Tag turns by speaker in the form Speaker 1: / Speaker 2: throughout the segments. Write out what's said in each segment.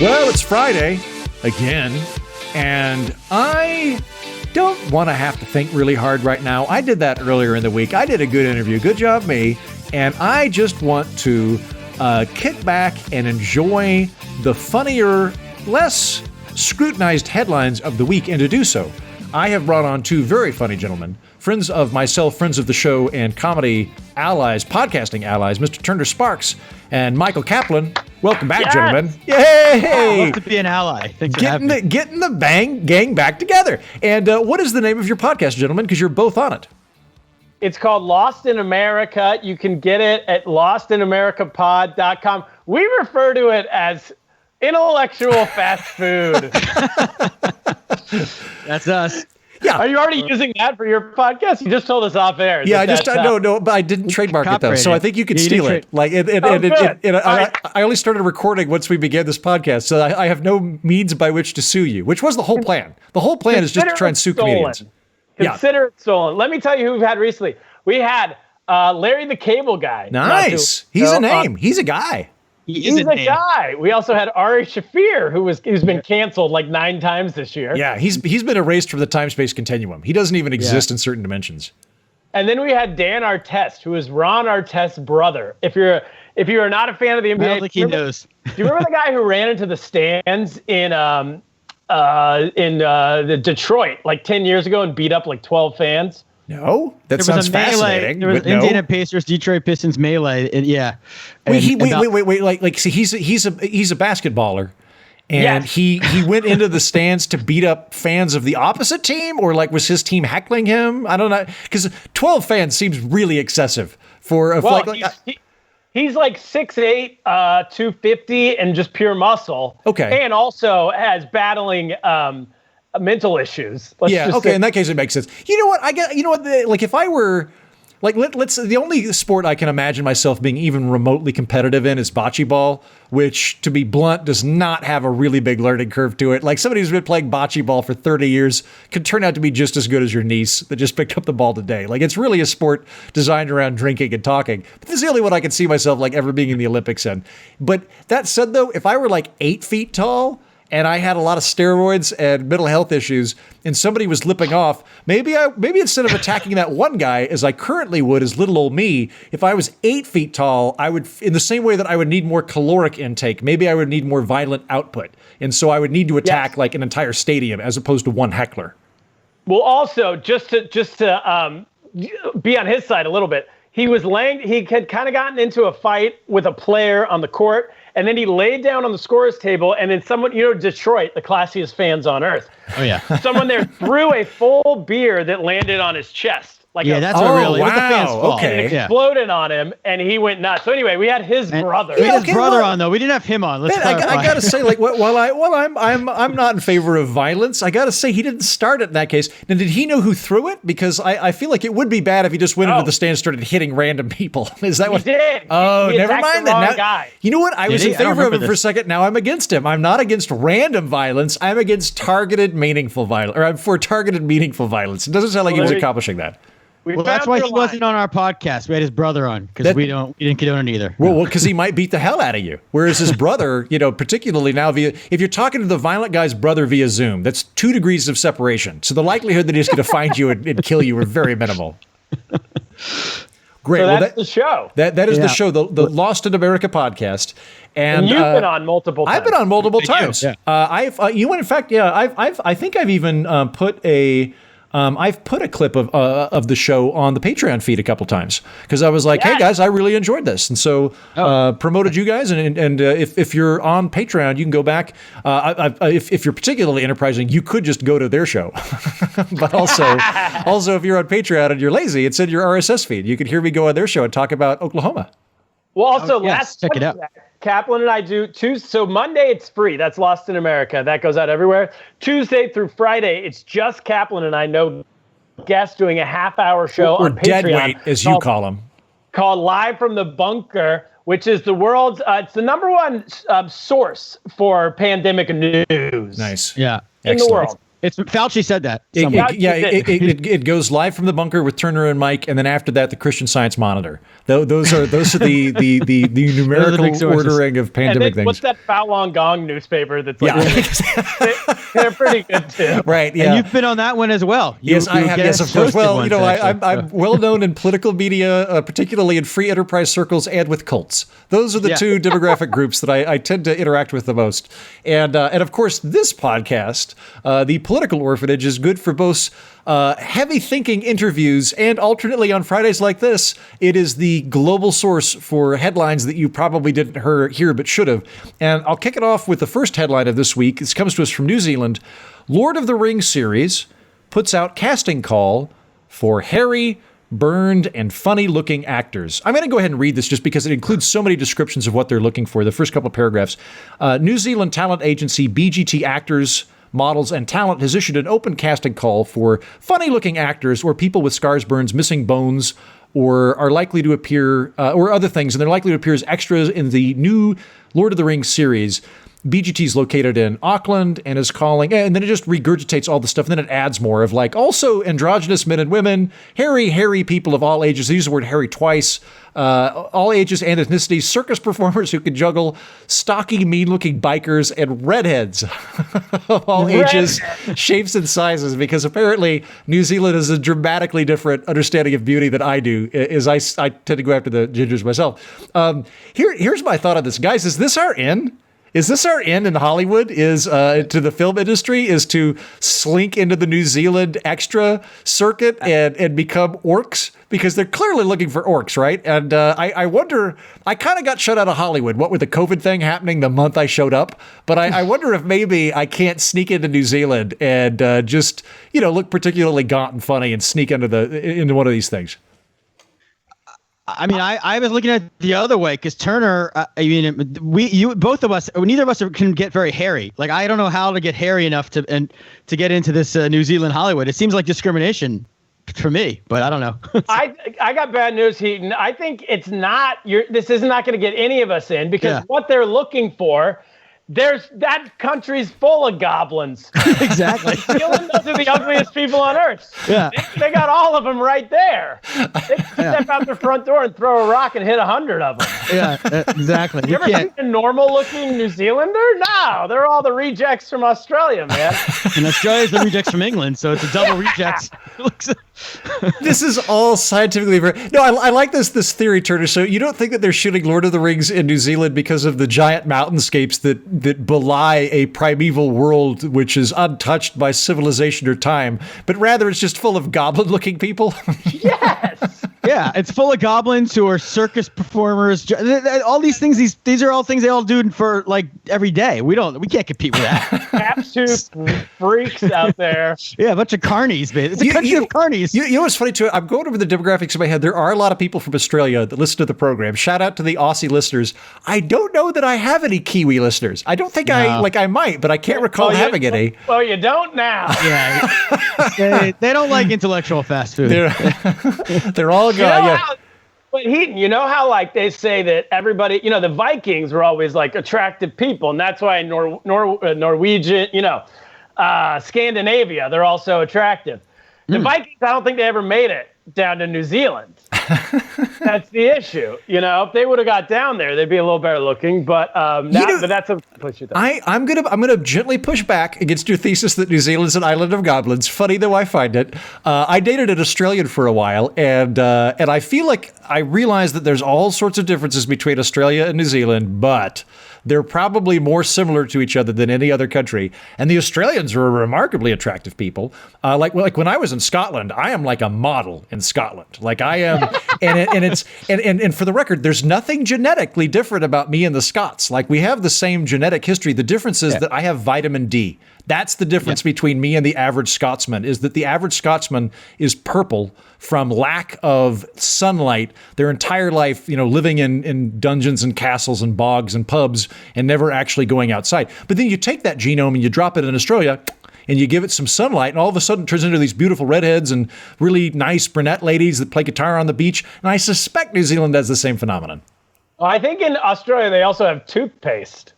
Speaker 1: Well, it's Friday again, and I don't want to have to think really hard right now. I did that earlier in the week. I did a good interview. Good job, me. And I just want to kick back and enjoy the funnier, less scrutinized headlines of the week. And to do so, I have brought on two very funny gentlemen, friends of myself, friends of the show, and comedy allies, podcasting allies, Mr. Turner Sparks and Michael Kaplan. Welcome back, gentlemen. Yay!
Speaker 2: Oh, love to be an ally. Thanks for having me.
Speaker 1: Getting the bang gang back together. And what is the name of your podcast, gentlemen? Because you're both on it.
Speaker 3: It's called Lost in America. You can get it at lostinamericapod.com. We refer to it as intellectual fast food.
Speaker 2: That's us.
Speaker 1: Yeah.
Speaker 3: Are you already using that for your podcast? You just told us off air.
Speaker 1: Yeah, no, but I didn't trademark it though, so I think you can steal it. I only started recording once we began this podcast, so I have no means by which to sue you, which was the whole plan. The whole plan is just to try and sue comedians.
Speaker 3: Consider it stolen. Let me tell you who we've had recently. We had Larry the Cable Guy.
Speaker 1: Nice. He's a name. He's a guy.
Speaker 3: He's a guy. We also had Ari Shaffir, who's been canceled like 9 times this year.
Speaker 1: Yeah, he's been erased from the time-space continuum. He doesn't even exist in certain dimensions.
Speaker 3: And then we had Dan Artest, who is Ron Artest's brother. If you're not a fan of the NBA,
Speaker 2: I don't think he knows.
Speaker 3: Do you remember the guy who ran into the stands in Detroit like 10 years ago and beat up like 12 fans?
Speaker 1: No, that sounds fascinating.
Speaker 2: There was Indiana Pacers, Detroit Pistons melee. Wait.
Speaker 1: Like, see, he's a basketballer, and he went into the stands to beat up fans of the opposite team, or like was his team heckling him? I don't know, because 12 fans seems really excessive for a
Speaker 3: He's like 6'8", 250, and just pure muscle.
Speaker 1: Okay,
Speaker 3: and also has battling mental issues.
Speaker 1: In that case, it makes sense. You know what? If I were, like, the only sport I can imagine myself being even remotely competitive in is bocce ball, which, to be blunt, does not have a really big learning curve to it. Like, somebody who's been playing bocce ball for 30 years could turn out to be just as good as your niece that just picked up the ball today. Like, it's really a sport designed around drinking and talking. But this is the only one I can see myself, like, ever being in the Olympics in. But that said, though, if I were, like, 8 feet tall, and I had a lot of steroids and mental health issues, and somebody was lipping off, maybe instead of attacking that one guy as I currently would as little old me, if I was 8 feet tall, I would, in the same way that I would need more caloric intake, maybe I would need more violent output. And so I would need to attack like an entire stadium as opposed to one heckler.
Speaker 3: Well, also, just to be on his side a little bit, he had kind of gotten into a fight with a player on the court, and then he laid down on the scorer's table, and then someone, Detroit, the classiest fans on earth.
Speaker 2: Oh, yeah.
Speaker 3: Someone there threw a full beer that landed on his chest.
Speaker 2: That's really what the fans fault.
Speaker 1: Okay.
Speaker 3: And it exploded on him, and he went nuts. So anyway, we had his brother.
Speaker 2: We had his brother on, though. We didn't have him on. Let's clarify.
Speaker 1: I gotta say, like, while I'm not in favor of violence, I gotta say he didn't start it in that case. Now, did he know who threw it? Because I feel like it would be bad if he just went into the stand and started hitting random people. Is that what?
Speaker 3: He did.
Speaker 1: Oh,
Speaker 3: he
Speaker 1: never mind then.
Speaker 3: Guy.
Speaker 1: You know what? I was in favor of him for a second. Now I'm against him. I'm not against random violence. I'm against targeted, meaningful violence, or I'm for targeted, meaningful violence. It doesn't sound like he was accomplishing that.
Speaker 2: Well, that's why he wasn't on our podcast. We had his brother on because we didn't get on it either.
Speaker 1: Well, because he might beat the hell out of you. Whereas his brother, particularly now if you're talking to the violent guy's brother via Zoom, that's 2 degrees of separation. So the likelihood that he's going to find you and kill you are very minimal. Great.
Speaker 3: So that's the show.
Speaker 1: That is the show, the Lost in America podcast. And
Speaker 3: you've been on multiple times.
Speaker 1: I've been on multiple times.
Speaker 2: Yeah.
Speaker 1: I think I've even put a. I've put a clip of the show on the Patreon feed a couple times because I was like, hey guys, I really enjoyed this. And so promoted you guys. And if you're on Patreon, you can go back. If you're particularly enterprising, you could just go to their show. But also if you're on Patreon and you're lazy, it's in your RSS feed. You could hear me go on their show and talk about Oklahoma.
Speaker 3: Well, also,
Speaker 2: check it out.
Speaker 3: Kaplan and I do Tuesday. So Monday, it's free. That's Lost in America. That goes out everywhere. Tuesday through Friday, it's just Kaplan and I, no guests, doing a half-hour show on Patreon.
Speaker 1: Dead weight, as you call them.
Speaker 3: Called Live from the Bunker, which is the world's, it's the number one source for pandemic news.
Speaker 1: Nice.
Speaker 2: Yeah.
Speaker 3: In the world.
Speaker 2: It's Fauci said that.
Speaker 1: It goes live from the bunker with Turner and Mike, and then after that, the Christian Science Monitor. Those are the numerical ordering of pandemic things.
Speaker 3: What's that Falun Gong newspaper that's like? Yeah. They're pretty good too.
Speaker 1: Right. Yeah.
Speaker 2: And you've been on that one as well.
Speaker 1: Yes, I have. Yes, of course. Well, I'm well known in political media, particularly in free enterprise circles and with cults. Those are the two demographic groups that I tend to interact with the most. And of course, this podcast, the Political Orphanage, is good for both heavy thinking interviews and alternately on Fridays like this, it is the global source for headlines that you probably didn't hear but should have. And I'll kick it off with the first headline of this week. This comes to us from New Zealand. Lord of the Rings series puts out casting call for hairy, burned, and funny-looking actors. I'm going to go ahead and read this just because it includes so many descriptions of what they're looking for. The first couple of paragraphs. New Zealand talent agency BGT Actors, Models, and Talent has issued an open casting call for funny-looking actors or people with scars, burns, missing bones, or are likely to appear, or other things, and they're likely to appear as extras in the new Lord of the Rings series. BGT is located in Auckland and is calling, and then it just regurgitates all the stuff, and then it adds more of like, also androgynous men and women, hairy people of all ages. They use the word hairy twice. All ages and ethnicities, circus performers who can juggle, stocky, mean-looking bikers, and redheads of all ages, shapes, and sizes, because apparently New Zealand has a dramatically different understanding of beauty than I do, as I tend to go after the gingers myself. Here's my thought on this. Guys, is this our in? Is this our in Hollywood? Is to the film industry is to slink into the New Zealand extra circuit and become orcs? Because they're clearly looking for orcs, right? And I wonder, I kind of got shut out of Hollywood, what with the COVID thing happening the month I showed up. But I wonder if maybe I can't sneak into New Zealand and just, look particularly gaunt and funny and sneak into one of these things.
Speaker 2: I mean, I was looking at the other way because Turner, both of us, neither of us can get very hairy. Like, I don't know how to get hairy enough to get into this New Zealand Hollywood. It seems like discrimination for me, but I don't know.
Speaker 3: I got bad news, Heaton. I think it's not. This is not going to get any of us in because what they're looking for. That country's full of goblins.
Speaker 2: Exactly.
Speaker 3: Those are the ugliest people on earth.
Speaker 2: Yeah.
Speaker 3: They got all of them right there. They can step out the front door and throw a rock and hit 100 of them.
Speaker 2: Yeah, exactly.
Speaker 3: You ever seen a normal-looking New Zealander? No, they're all the rejects from Australia, man.
Speaker 2: And Australia's the rejects from England, so it's a double rejects.
Speaker 1: This is all scientifically No, I like this theory, Turner. So you don't think that they're shooting Lord of the Rings in New Zealand because of the giant mountainscapes that belie a primeval world which is untouched by civilization or time, but rather it's just full of goblin-looking people?
Speaker 3: Yes.
Speaker 2: Yeah, it's full of goblins who are circus performers. All these things, these are all things they all do for like every day. We can't compete with that.
Speaker 3: Capsule freaks out there.
Speaker 2: Yeah, a bunch of carnies, man. It's a country of carnies.
Speaker 1: You know what's funny too? I'm going over the demographics in my head. There are a lot of people from Australia that listen to the program. Shout out to the Aussie listeners. I don't know that I have any Kiwi listeners. I don't think I might, but I can't recall having any.
Speaker 3: Well, you don't now.
Speaker 2: Yeah, they don't like intellectual fast food.
Speaker 1: They're all gone.
Speaker 3: But Heaton, you know how like they say that everybody, the Vikings were always like attractive people, and that's why Norwegian, Scandinavia, they're also attractive. The Vikings, I don't think they ever made it down to New Zealand. That's the issue. If they would have got down there, they'd be a little better looking. But but that's a push it down.
Speaker 1: I'm gonna gently push back against your thesis that New Zealand's an island of goblins. Funny though I find it. I dated an Australian for a while, and I feel like I realized that there's all sorts of differences between Australia and New Zealand, but they're probably more similar to each other than any other country. And the Australians are remarkably attractive people. Like when I was in Scotland, I am like a model in Scotland. Like I am, and for the record, there's nothing genetically different about me and the Scots. Like we have the same genetic history. The difference is that I have vitamin D. That's the difference between me and the average Scotsman, is that the average Scotsman is purple from lack of sunlight their entire life, living in dungeons and castles and bogs and pubs and never actually going outside. But then you take that genome and you drop it in Australia and you give it some sunlight, and all of a sudden it turns into these beautiful redheads and really nice brunette ladies that play guitar on the beach. And I suspect New Zealand has the same phenomenon.
Speaker 3: Well, I think in Australia they also have toothpaste.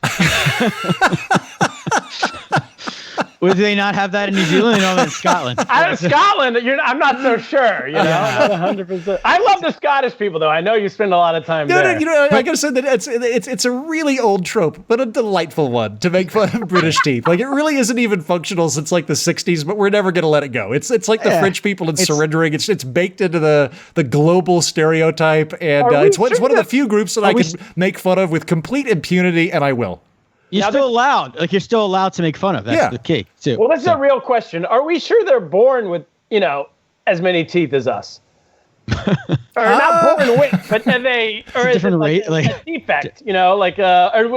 Speaker 2: Would they not have that in New Zealand? They don't have that in Scotland.
Speaker 3: Out of Scotland, I'm not so sure. You know, not 100%. I love the Scottish people, though. I know you spend a lot of time there.
Speaker 1: I gotta say that it's a really old trope, but a delightful one to make fun of British teeth. Like, it really isn't even functional since like the '60s, but we're never gonna let it go. It's like the French people in surrendering. It's baked into the global stereotype, and it's one of the few groups that I can make fun of with complete impunity, and I will.
Speaker 2: You're still allowed. Like, you're still allowed to make fun of. That's the key, too.
Speaker 3: Well, that's a real question. Are we sure they're born with, as many teeth as us? Or not born with, but are they, or is it like a defect, or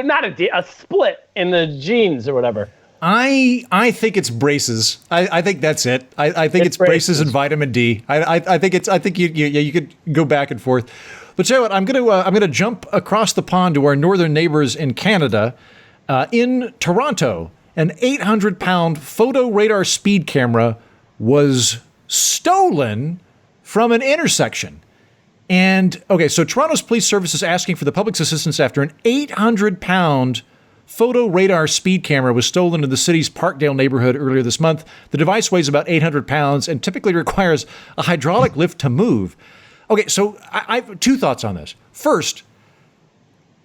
Speaker 3: not a split in the genes or whatever?
Speaker 1: I think it's braces. I think that's it. I think it's braces and vitamin D. I think you could go back and forth. But tell you what, I'm gonna jump across the pond to our northern neighbors in Canada. In Toronto, an 800-pound photo radar speed camera was stolen from an intersection. And, okay, so Toronto's police service is asking for the public's assistance after an 800-pound photo radar speed camera was stolen in the city's Parkdale neighborhood earlier this month. The device weighs about 800 pounds and typically requires a hydraulic lift to move. Okay, so I have two thoughts on this. First,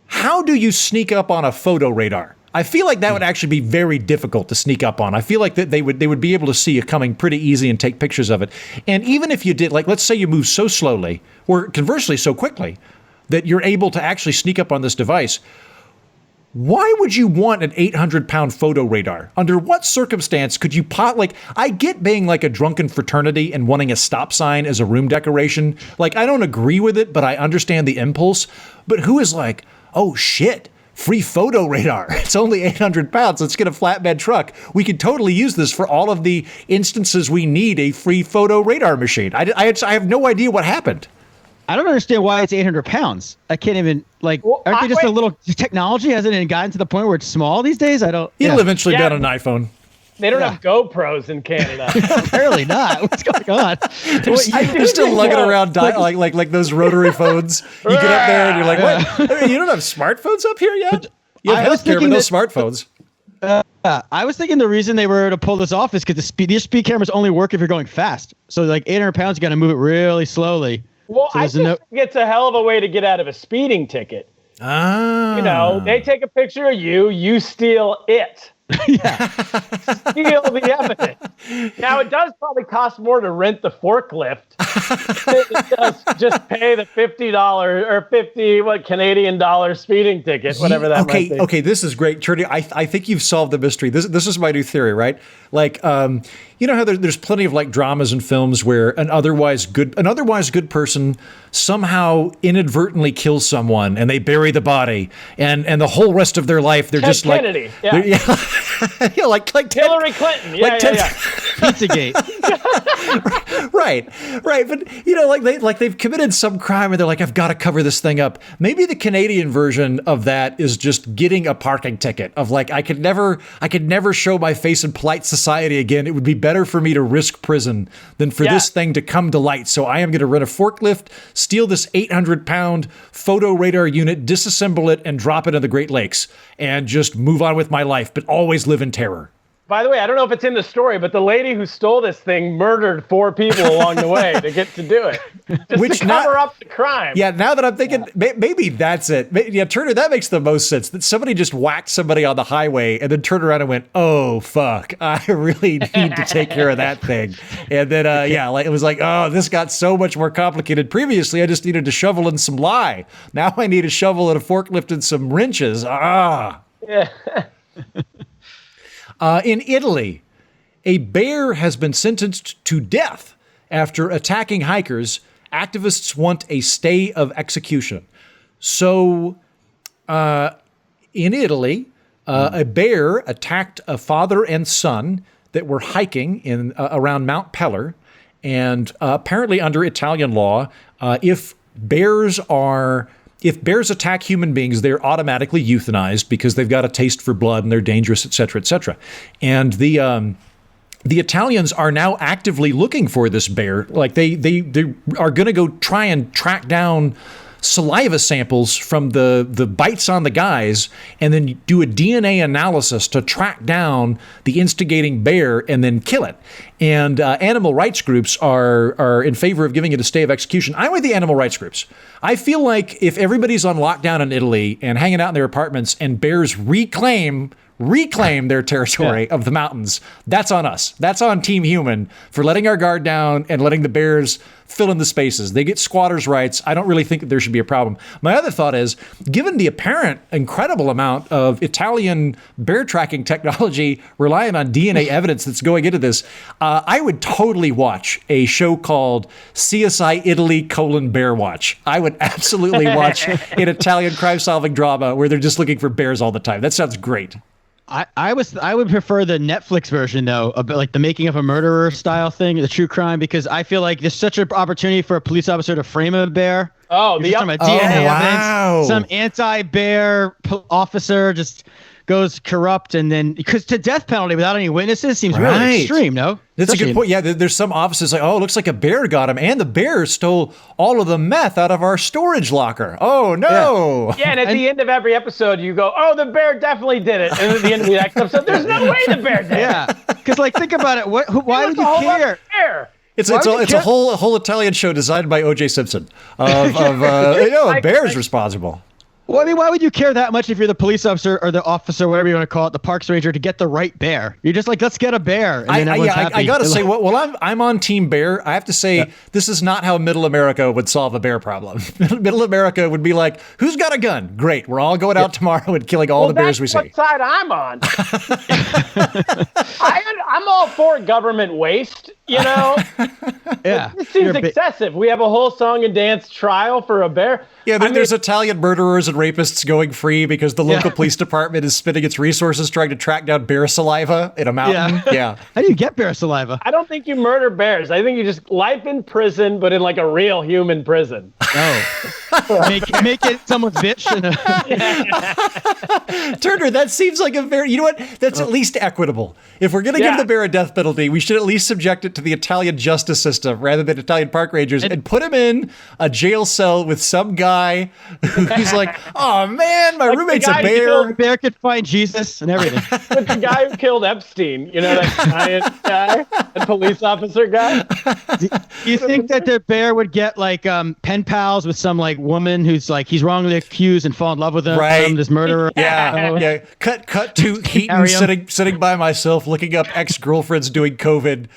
Speaker 1: how do you sneak up on a photo radar? I feel like that would actually be very difficult to sneak up on. I feel like that they would be able to see it coming pretty easy and take pictures of it. And even if you did, like, let's say you move so slowly, or conversely so quickly, that you're able to actually sneak up on this device, why would you want an 800-pound photo radar? Under what circumstance could you I get being like a drunken fraternity and wanting a stop sign as a room decoration. Like, I don't agree with it, but I understand the impulse. But who is like, oh shit, free photo radar. It's only 800 pounds. Let's get a flatbed truck. We could totally use this for all of the instances we need a free photo radar machine. I have no idea what happened.
Speaker 2: I don't understand why it's 800 pounds. I can't even, aren't they just a little technology? Hasn't it gotten to the point where it's small these days?
Speaker 1: It'll eventually get an iPhone.
Speaker 3: They don't have GoPros in Canada.
Speaker 2: Apparently not. What's going on?
Speaker 1: They're still lugging around like those rotary phones. You get up there and you're like, what? I mean, you don't have smartphones up here yet? You have healthcare, but no smartphones.
Speaker 2: I was thinking the reason they were to pull this off is because these speed cameras only work if you're going fast. So 800 pounds, you got to move it really slowly.
Speaker 3: Well,
Speaker 2: so
Speaker 3: I just think it's a hell of a way to get out of a speeding ticket. They take a picture of you, you steal it.
Speaker 2: Yeah.
Speaker 3: Steal the evidence. Now, it does probably cost more to rent the forklift than it does just pay the $50 or 50 Canadian dollar speeding ticket, whatever that might be.
Speaker 1: Okay, this is great, Trudy. I think you've solved the mystery. This is my new theory, right? You know how there's plenty of dramas and films where an otherwise good person somehow inadvertently kills someone and they bury the body and the whole rest of their life they're
Speaker 3: Ted
Speaker 1: just
Speaker 3: Kennedy.
Speaker 1: like
Speaker 3: Hillary Clinton.
Speaker 2: Pizzagate.
Speaker 1: Right. But they've committed some crime and they're like, I've got to cover this thing up. Maybe the Canadian version of that is just getting a parking ticket of I could never show my face in polite society again. It would be better for me to risk prison than for this thing to come to light. So I am going to rent a forklift, steal this 800-pound photo radar unit, disassemble it, and drop it in the Great Lakes, and just move on with my life, but always live in terror.
Speaker 3: By the way, I don't know if it's in the story, but the lady who stole this thing murdered 4 people along the way to get to do it. Just to cover up the crime.
Speaker 1: Yeah, now that I'm thinking, maybe that's it. Yeah, Turner, that makes the most sense. That somebody just whacked somebody on the highway and then turned around and went, oh, fuck, I really need to take care of that thing. And then, it was like, oh, this got so much more complicated. Previously, I just needed to shovel in some lye. Now I need a shovel and a forklift and some wrenches. Yeah. In Italy, a bear has been sentenced to death after attacking hikers. Activists want a stay of execution. So, in Italy, a bear attacked a father and son that were hiking in around Mount Peller, and apparently under Italian law, if bears attack human beings, they're automatically euthanized because they've got a taste for blood and they're dangerous, et cetera, et cetera. And the Italians are now actively looking for this bear. They are going to go try and track down saliva samples from the bites on the guys and then do a DNA analysis to track down the instigating bear and then kill it. And animal rights groups are in favor of giving it a stay of execution. I'm with the animal rights groups. I feel like if everybody's on lockdown in Italy and hanging out in their apartments and bears reclaim their territory of the mountains, that's on us. That's on Team Human for letting our guard down and letting the bears fill in the spaces. They get squatters' rights. I don't really think that there should be a problem. My other thought is, given the apparent incredible amount of Italian bear tracking technology relying on DNA evidence that's going into this, I would totally watch a show called CSI Italy: Bear Watch. I would absolutely watch an Italian crime-solving drama where they're just looking for bears all the time. That sounds great.
Speaker 2: I would prefer the Netflix version though, a bit like the Making of a Murderer style thing, the true crime, because I feel like there's such an opportunity for a police officer to frame a bear.
Speaker 3: Oh,
Speaker 2: the DNA evidence. Some anti-bear officer just goes corrupt, and then because to death penalty without any witnesses seems really extreme. No,
Speaker 1: that's a good point. Yeah, there's some officers like, oh, it looks like a bear got him, and the bear stole all of the meth out of our storage locker. Oh no!
Speaker 3: Yeah, and at the end of every episode, you go, oh, the bear definitely did it, and at the end of the next episode, there's no way the bear did it.
Speaker 2: Yeah, because like think about it. Why would you care?
Speaker 1: It's a whole Italian show designed by O.J. Simpson a bear's responsible.
Speaker 2: Well, I mean, why would you care that much if you're the police officer or the officer, whatever you want to call it, the parks ranger, to get the right bear? You're just like, let's get a bear. And then everyone's happy.
Speaker 1: I got to say, I'm on Team Bear. I have to say, this is not how Middle America would solve a bear problem. Middle America would be like, who's got a gun? Great. We're all going out tomorrow and killing all the bears we see.
Speaker 3: That's what side I'm on. I'm all for government waste, you know?
Speaker 2: Yeah.
Speaker 3: It seems excessive. We have a whole song and dance trial for a bear.
Speaker 1: Yeah, there's Italian murderers and rapists going free because the local police department is spending its resources trying to track down bear saliva in a mountain. Yeah.
Speaker 2: How do you get bear saliva?
Speaker 3: I don't think you murder bears. I think you just life in prison, but in like a real human prison.
Speaker 2: Oh. make it someone's bitch.
Speaker 1: Turner, that seems like a very, you know what? That's at least equitable. If we're going to give the bear a death penalty, we should at least subject it to the Italian justice system rather than Italian park rangers and put him in a jail cell with some guy who's like, oh man, my roommate's a bear.
Speaker 2: The bear could find Jesus and everything.
Speaker 3: With the guy who killed Epstein, you know, that science guy, the police officer guy.
Speaker 2: Do you think that the bear would get like pen pals with some like woman who's like he's wrongly accused and fall in love with him?
Speaker 1: Right.
Speaker 2: This murderer.
Speaker 1: Yeah. Cut to Heaton sitting by myself, looking up ex-girlfriends during COVID,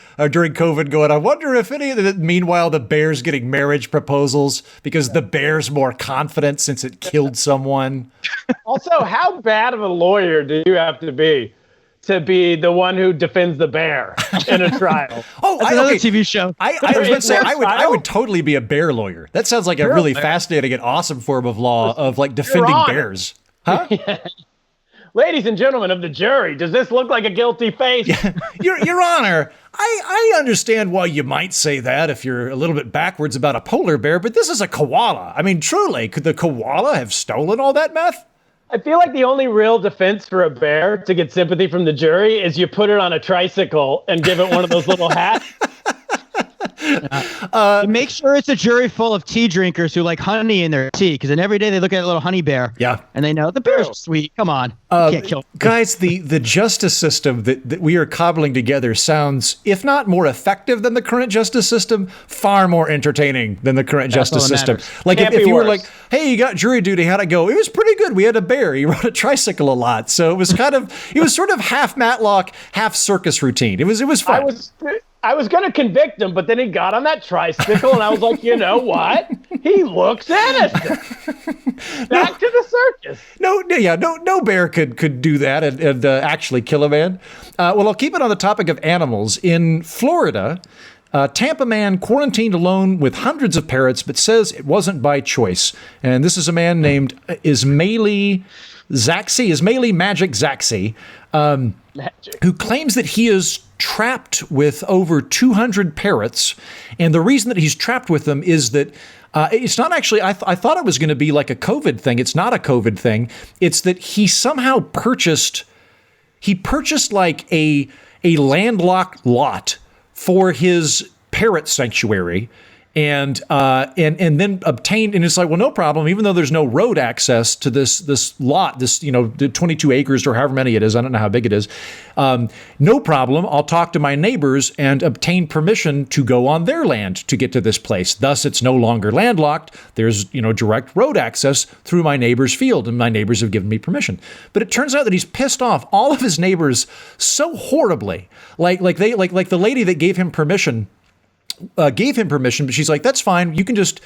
Speaker 1: going, I wonder if any of the. Meanwhile, the bear's getting marriage proposals because the bear's more confident since it killed someone.
Speaker 3: Also, how bad of a lawyer do you have to be the one who defends the bear in a trial?
Speaker 2: Another TV show.
Speaker 1: I was going to say, I would totally be a bear lawyer. That sounds like a really fascinating and awesome form of law of like defending bears. Huh?
Speaker 3: Ladies and gentlemen of the jury, does this look like a guilty face?
Speaker 1: Your Honor, I understand why you might say that if you're a little bit backwards about a polar bear, but this is a koala. I mean, truly, could the koala have stolen all that meth?
Speaker 3: I feel like the only real defense for a bear to get sympathy from the jury is you put it on a tricycle and give it one of those little hats.
Speaker 2: Make sure it's a jury full of tea drinkers who like honey in their tea, because then every day they look at a little honey bear.
Speaker 1: Yeah.
Speaker 2: And they know the bear's sweet. Come on. You can't kill them.
Speaker 1: Guys, the justice system that we are cobbling together sounds, if not more effective than the current justice system, far more entertaining than the current justice system. Like if you were like, hey, you got jury duty, how'd it go? It was pretty good. We had a bear. He rode a tricycle a lot. So it was sort of half Matlock, half circus routine. It was fun.
Speaker 3: I was going to convict him, but then he got on that tricycle, and I was like, you know what? He looks innocent. Back to the circus.
Speaker 1: No bear could do that and actually kill a man. Well, I'll keep it on the topic of animals. In Florida, Tampa man quarantined alone with hundreds of parrots, but says it wasn't by choice. And this is a man named Ismaili Magic Zaxi, who claims that he is trapped with over 200 parrots. And the reason that he's trapped with them is that it's not actually, I thought it was going to be like a COVID thing. It's not a COVID thing. It's that he somehow purchased like a landlocked lot for his parrot sanctuary. and then obtained, and it's like, well, no problem. Even though there's no road access to this lot, the 22 acres or however many it is, I don't know how big it is. No problem. I'll talk to my neighbors and obtain permission to go on their land to get to this place. Thus, it's no longer landlocked. There's direct road access through my neighbor's field, and my neighbors have given me permission. But it turns out that he's pissed off all of his neighbors so horribly, like the lady that gave him permission. But she's like, that's fine. You can just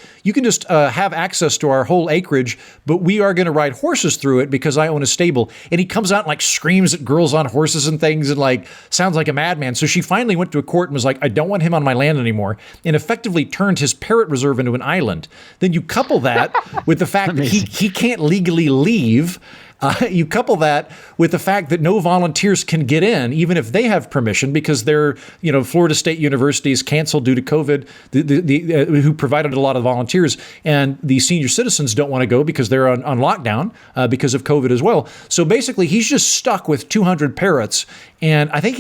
Speaker 1: have access to our whole acreage, but we are going to ride horses through it because I own a stable. And he comes out and like screams at girls on horses and things and like sounds like a madman. So she finally went to a court and was like, I don't want him on my land anymore, and effectively turned his parrot reserve into an island. Then you couple that with the fact that he can't legally leave. You couple that with the fact that no volunteers can get in, even if they have permission, because they're, Florida State University is canceled due to COVID, who provided a lot of volunteers, and the senior citizens don't want to go because they're on lockdown because of COVID as well. So basically, he's just stuck with 200 parrots, and I think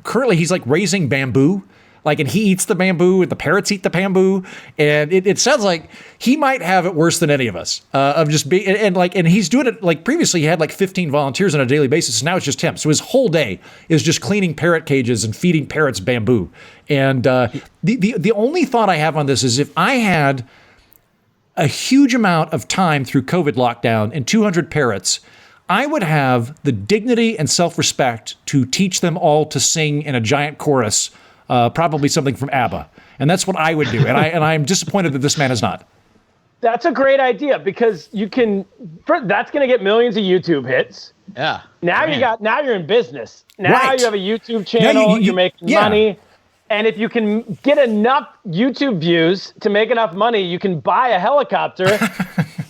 Speaker 1: currently he's raising bamboo. And he eats the bamboo, and the parrots eat the bamboo, and it sounds like he might have it worse than any of us. Of just being and he's doing it previously. He had 15 volunteers on a daily basis. Now it's just him. So his whole day is just cleaning parrot cages and feeding parrots bamboo. And the only thought I have on this is if I had a huge amount of time through COVID lockdown and 200 parrots, I would have the dignity and self-respect to teach them all to sing in a giant chorus. Probably something from ABBA. And that's what I would do. And I'm disappointed that this man is not.
Speaker 3: That's a great idea because that's going to get millions of YouTube hits.
Speaker 2: Yeah.
Speaker 3: Now you're in business. Now
Speaker 1: Right.
Speaker 3: you have a YouTube channel, you're making money. And if you can get enough YouTube views to make enough money, you can buy a helicopter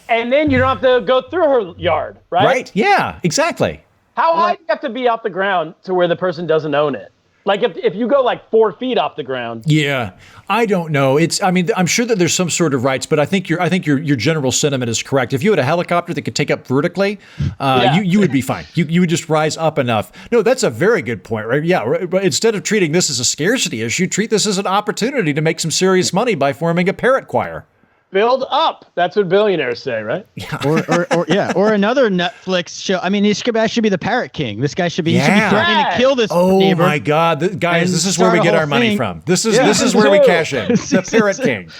Speaker 3: and then you don't have to go through her yard, right? Right.
Speaker 1: Yeah, exactly.
Speaker 3: How high do you have to be off the ground to where the person doesn't own it? If you go 4 feet off the ground.
Speaker 1: Yeah, I don't know. I'm sure that there's some sort of rights, but I think your general sentiment is correct. If you had a helicopter that could take up vertically, you would be fine. You would just rise up enough. No, that's a very good point, right? Yeah. Right. Instead of treating this as a scarcity issue, treat this as an opportunity to make some serious money by forming a parrot choir.
Speaker 3: Build up. That's what billionaires say, right?
Speaker 2: Yeah. Or another Netflix show. I mean, this guy should be the Parrot King. This guy should be threatening to kill this neighbor.
Speaker 1: Oh my God, guys! This is where we get our money from. This is where we cash in. The Parrot King.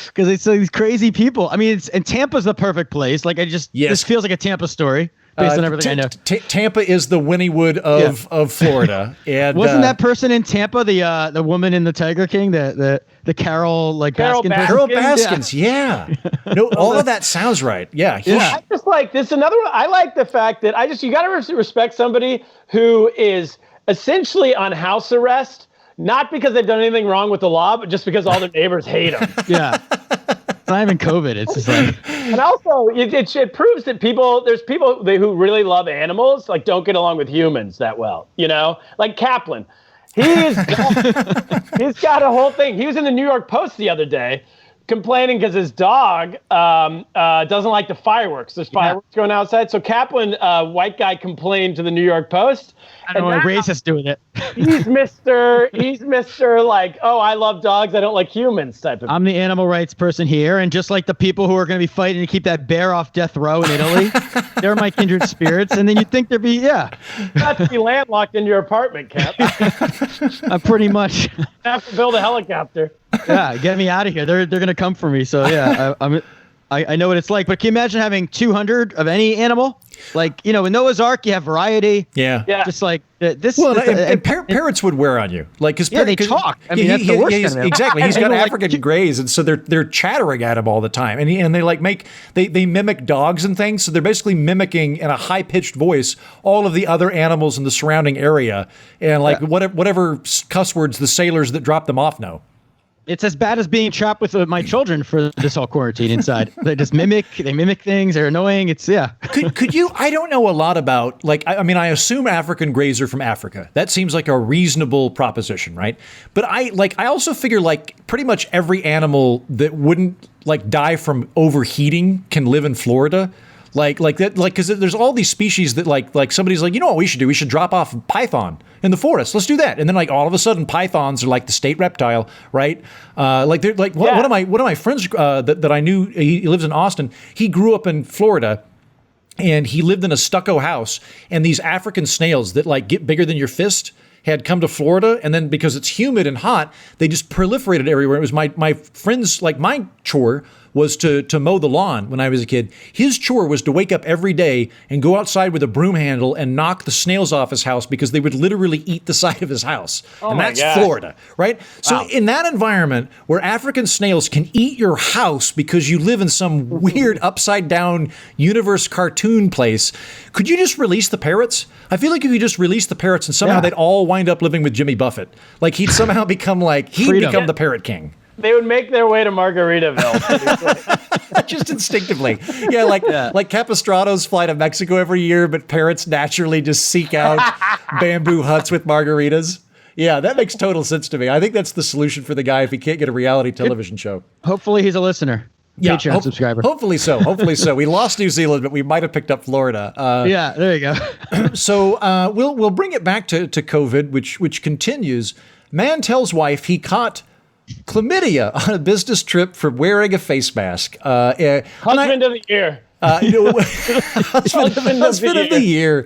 Speaker 2: Because it's these crazy people. I mean, and Tampa's the perfect place. This feels like a Tampa story. Based on everything I know.
Speaker 1: Tampa is the Wynnewood of Florida. And
Speaker 2: wasn't that person in Tampa the woman in the Tiger King, the Carol Baskin?
Speaker 1: Carol Baskins, yeah. No, all of that sounds right. Yeah.
Speaker 3: I just like this. Another one. I like the fact that you got to respect somebody who is essentially on house arrest, not because they've done anything wrong with the law, but just because all their neighbors hate them.
Speaker 2: Yeah. It's not even COVID. It's just
Speaker 3: and also it proves that there's people who really love animals, don't get along with humans that well, like Kaplan. He's got a whole thing. He was in the New York Post the other day complaining because his dog doesn't like the fireworks. There's fireworks going outside. So Kaplan, white guy, complained to the New York Post.
Speaker 2: I don't know why racist doing it.
Speaker 3: He's Mr. I love dogs, I don't like humans type of.
Speaker 2: I'm the animal rights person here, and just like the people who are going to be fighting to keep that bear off death row in Italy, they're my kindred spirits. And then you'd think there'd be
Speaker 3: You have to be landlocked in your apartment, Cap.
Speaker 2: I'm pretty much.
Speaker 3: Have to build a helicopter.
Speaker 2: Yeah, get me out of here. They're going to come for me. So I know what it's like. But can you imagine having 200 of any animal? In Noah's Ark, you have variety.
Speaker 1: Yeah.
Speaker 2: Just like this.
Speaker 1: Well, and parrots would wear on you.
Speaker 2: They talk. I mean, that's the worst kind of
Speaker 1: exactly. He's got African grays, and so they're chattering at him all the time. And they mimic dogs and things. So they're basically mimicking in a high pitched voice all of the other animals in the surrounding area, and whatever cuss words the sailors that drop them off know.
Speaker 2: It's as bad as being trapped with my children for this whole quarantine inside. They mimic things. They're annoying.
Speaker 1: Could you, I don't know a lot about, I assume African greys are from Africa. That seems like a reasonable proposition, right? But I also figure pretty much every animal that wouldn't die from overheating can live in Florida. like that, like, because there's all these species that like somebody's like, you know what we should do? We should drop off a python in the forest. Let's do that. And then like all of a sudden pythons are like the state reptile, right? Like they're like one of my friends that I knew, he lives in Austin. He grew up in Florida. And he lived in a stucco house, and these African snails that like get bigger than your fist had come to Florida, and then because it's humid and hot, they just proliferated everywhere. It was my friend's, like, my chore was to mow the lawn when I was a kid. His chore was to wake up every day and go outside with a broom handle and knock the snails off his house because they would literally eat the side of his house. And that's Florida, right? So in that environment where African snails can eat your house because you live in some weird upside down universe cartoon place, could you just release the parrots? I feel like if you just release the parrots and somehow they'd all wind up living with Jimmy Buffett. Like he'd somehow become the parrot king.
Speaker 3: They would make their way to Margaritaville.
Speaker 1: Just instinctively. Yeah, like Capistranos fly to Mexico every year, but parrots naturally just seek out bamboo huts with margaritas. Yeah, that makes total sense to me. I think that's the solution for the guy if he can't get a reality television show.
Speaker 2: Hopefully he's a listener.
Speaker 1: Yeah,
Speaker 2: Patreon subscriber.
Speaker 1: Hopefully so. Hopefully so. We lost New Zealand, but we might have picked up Florida.
Speaker 2: Yeah, there you go.
Speaker 1: So we'll bring it back to COVID, which continues. Man tells wife he caught chlamydia on a business trip for wearing a face mask.
Speaker 3: Husband of the year.
Speaker 1: Husband of the year.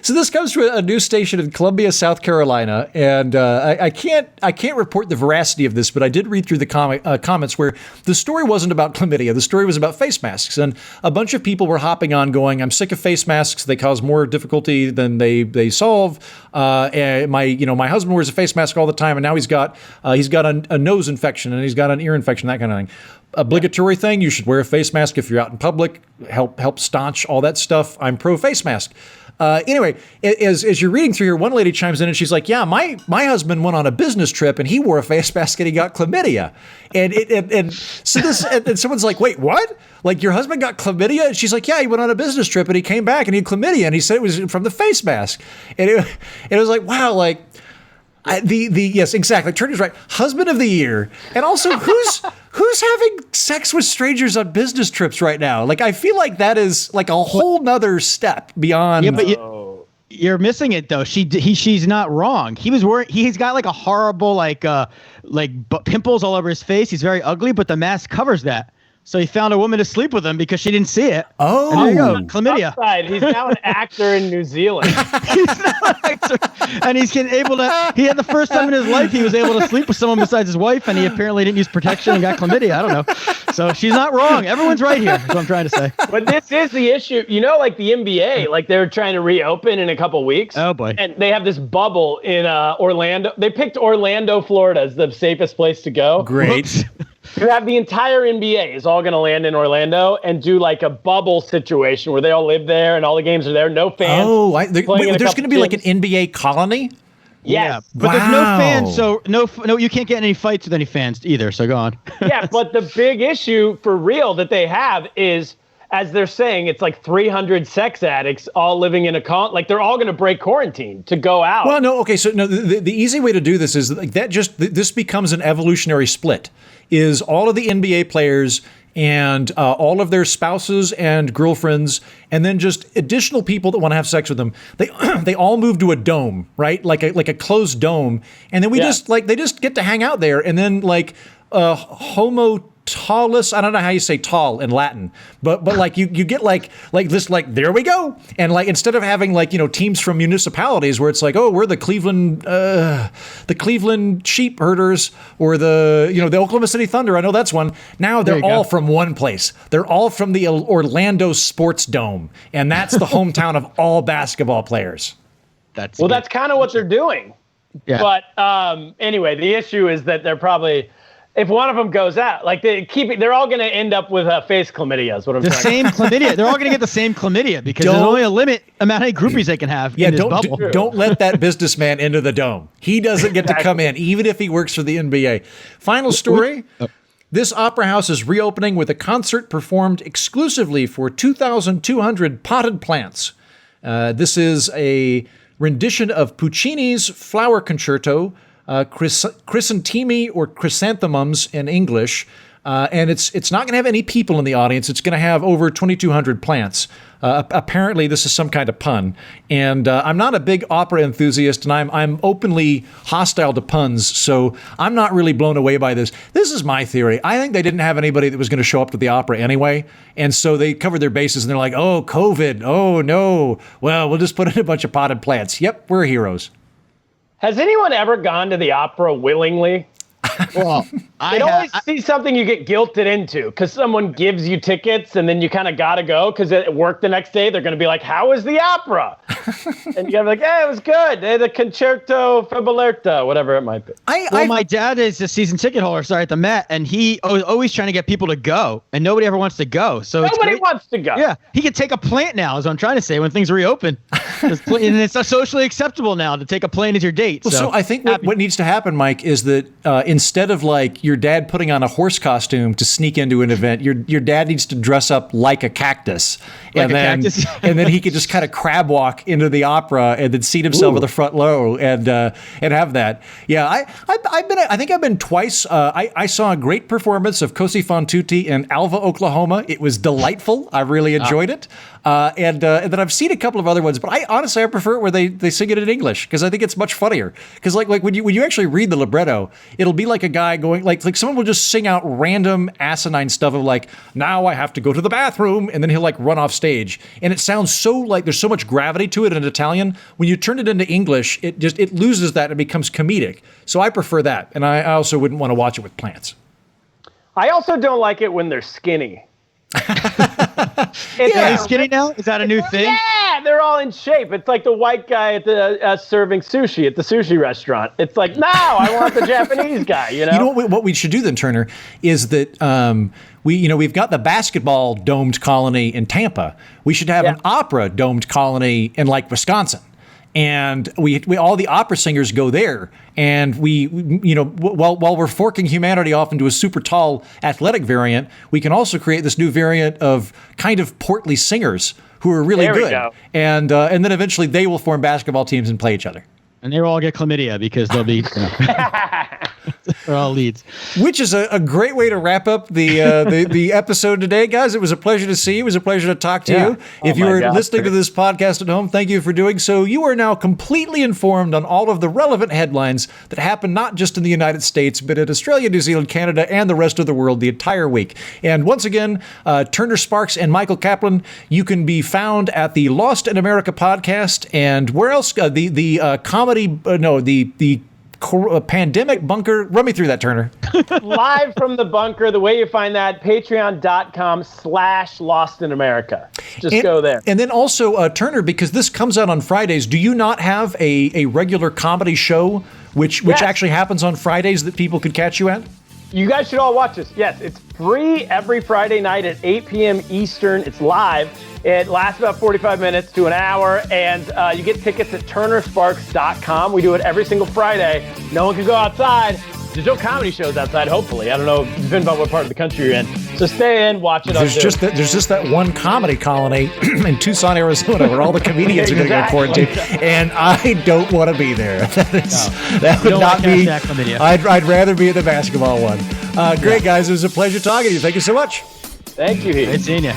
Speaker 1: So this comes from a news station in Columbia, South Carolina, and I can't report the veracity of this, but I did read through the comments where the story wasn't about chlamydia. The story was about face masks, and a bunch of people were hopping on, going, "I'm sick of face masks. They cause more difficulty than they solve." And my husband wears a face mask all the time, and now he's got a nose infection and he's got an ear infection, that kind of thing. Obligatory thing, you should wear a face mask if you're out in public, help staunch all that stuff. I'm pro face mask. Anyway, as you're reading through here, one lady chimes in and she's like, yeah, my husband went on a business trip and he wore a face mask and he got chlamydia. And someone's like, wait, what? Like your husband got chlamydia? And she's like, yeah, he went on a business trip and he came back and he had chlamydia and he said it was from the face mask. And it was like, wow, like yes, exactly. Turner's right. Husband of the year. And also who's having sex with strangers on business trips right now? Like, I feel like that is like a whole nother step beyond.
Speaker 2: Yeah, but you're missing it though. She's not wrong. He's got like a horrible, like pimples all over his face. He's very ugly, but the mask covers that. So he found a woman to sleep with him because she didn't see it.
Speaker 1: Oh,
Speaker 2: and there you go, chlamydia.
Speaker 3: He's now an actor in New Zealand.
Speaker 2: He's now an actor, and he had the first time in his life he was able to sleep with someone besides his wife, and he apparently didn't use protection and got chlamydia. I don't know. So she's not wrong. Everyone's right here. Is what I'm trying to say.
Speaker 3: But this is the issue. You know, like the NBA, like they're trying to reopen in a couple weeks.
Speaker 2: Oh boy.
Speaker 3: And they have this bubble in Orlando. They picked Orlando, Florida as the safest place to go.
Speaker 1: Great.
Speaker 3: You have the entire NBA is all going to land in Orlando and do like a bubble situation where they all live there and all the games are there. No fans.
Speaker 1: Oh, there's going to be like an NBA colony?
Speaker 3: Yes.
Speaker 2: Yeah, but there's no fans, so no, you can't get any fights with any fans either. So go on.
Speaker 3: Yeah, but the big issue for real that they have is, as they're saying, it's like 300 sex addicts all living in like they're all going to break quarantine to go out.
Speaker 1: Well, no, okay, so no, the easy way to do this is like that. This becomes an evolutionary split. Is all of the NBA players and all of their spouses and girlfriends, and then just additional people that want to have sex with them. They all move to a dome, right? Like a closed dome, and then they just get to hang out there, and then like tallest, I don't know how you say tall in Latin, but like you get like this, like there we go, and like instead of having like teams from municipalities where it's like, oh, we're the Cleveland sheep herders or the Oklahoma City Thunder, I know that's one. Now they're all from one place. They're all from the Orlando Sports Dome, and that's the hometown of all basketball players.
Speaker 3: That's kind of what they're doing. Yeah. But anyway, the issue is that they're probably, if one of them goes out, like they're all going to end up with face chlamydia. Is what I'm saying. The
Speaker 2: same chlamydia. They're all going to get the same chlamydia because there's only a limit amount of groupies they can have in this bubble.
Speaker 1: Don't let that businessman into the dome. He doesn't get to come in, even if he works for the NBA. Final story. This opera house is reopening with a concert performed exclusively for 2,200 potted plants. This is a rendition of Puccini's Flower Concerto, chrysanthemi or chrysanthemums in English, And it's not going to have any people in the audience. It's going to have over 2,200 plants. Apparently, this is some kind of pun. And I'm not a big opera enthusiast, and I'm openly hostile to puns, so I'm not really blown away by this. This is my theory. I think they didn't have anybody that was going to show up to the opera anyway, and so they covered their bases, and they're like, oh, COVID, oh, no. Well, we'll just put in a bunch of potted plants. Yep, we're heroes.
Speaker 3: Has anyone ever gone to the opera willingly?
Speaker 2: Well,
Speaker 3: I always see something you get guilted into because someone gives you tickets and then you kind of got to go because at work the next day, they're going to be like, how was the opera? And you got to be like, hey, it was good. Hey, the Concerto Fabulerta, whatever it might be.
Speaker 2: My dad is a season ticket holder, at the Met, and he was always trying to get people to go, and nobody ever wants to go. So
Speaker 3: nobody wants to go.
Speaker 2: Yeah, he can take a plant now, is what I'm trying to say, when things reopen. And it's socially acceptable now to take a plane as your date.
Speaker 1: Well, so I think what needs to happen, Mike, is that instead of like your dad putting on a horse costume to sneak into an event, your dad needs to dress up like a cactus, and then he could just kind of crab walk into the opera and then seat himself at the front row and have that. Yeah, I think I've been twice. I saw a great performance of Cosi fan tutte in Alva, Oklahoma. It was delightful. I really enjoyed it. And then I've seen a couple of other ones, but I prefer it where they sing it in English because I think it's much funnier. Because like when you actually read the libretto, it'll be like a guy going like someone will just sing out random asinine stuff of like, now I have to go to the bathroom, and then he'll like run off stage, and it sounds so like there's so much gravity to it in Italian. When you turn it into English, it loses that and becomes comedic. So I prefer that, and I also wouldn't want to watch it with plants.
Speaker 3: I also don't like it when they're skinny.
Speaker 2: Are they skinny now? Is that a new thing?
Speaker 3: Yeah, they're all in shape. It's like the white guy at the serving sushi at the sushi restaurant. It's like, no, I want the Japanese guy. You know.
Speaker 1: You know what we should do then, Turner, is that we've got the basketball domed colony in Tampa. We should have an opera domed colony in like Wisconsin. And we all the opera singers go there, and while we're forking humanity off into a super tall athletic variant, we can also create this new variant of kind of portly singers who are really good. And then eventually they will form basketball teams and play each other.
Speaker 2: And they will all get chlamydia because they'll be they're all leads.
Speaker 1: Which is a great way to wrap up the episode today, guys. It was a pleasure to see you. It was a pleasure to talk to you. If you were listening to this podcast at home, thank you for doing so. You are now completely informed on all of the relevant headlines that happen not just in the United States, but in Australia, New Zealand, Canada, and the rest of the world the entire week. And once again, Turner Sparks and Michael Kaplan, you can be found at the Lost in America podcast, and where else? The comedy. The pandemic bunker. Run me through that, Turner.
Speaker 3: Live from the bunker. The way you find that, patreon.com/Lost in America. Just go there.
Speaker 1: And then also, Turner, because this comes out on Fridays, do you not have a regular comedy show which actually happens on Fridays that people could catch you at?
Speaker 3: You guys should all watch this. Yes, it's free every Friday night at 8 p.m. Eastern. It's live. It lasts about 45 minutes to an hour, and you get tickets at turnersparks.com. We do it every single Friday. No one can go outside. There's no comedy shows outside, hopefully. I don't know, depending on what part of the country you're in. So stay in, watch it.
Speaker 1: There's just that one comedy colony in Tucson, Arizona, where all the comedians are going to go quarantine, and I don't want to be there. That would not be. I'd rather be at the basketball one. Great, guys. It was a pleasure talking to you. Thank you so much.
Speaker 3: Thank you, Heaton.
Speaker 2: Great seeing you.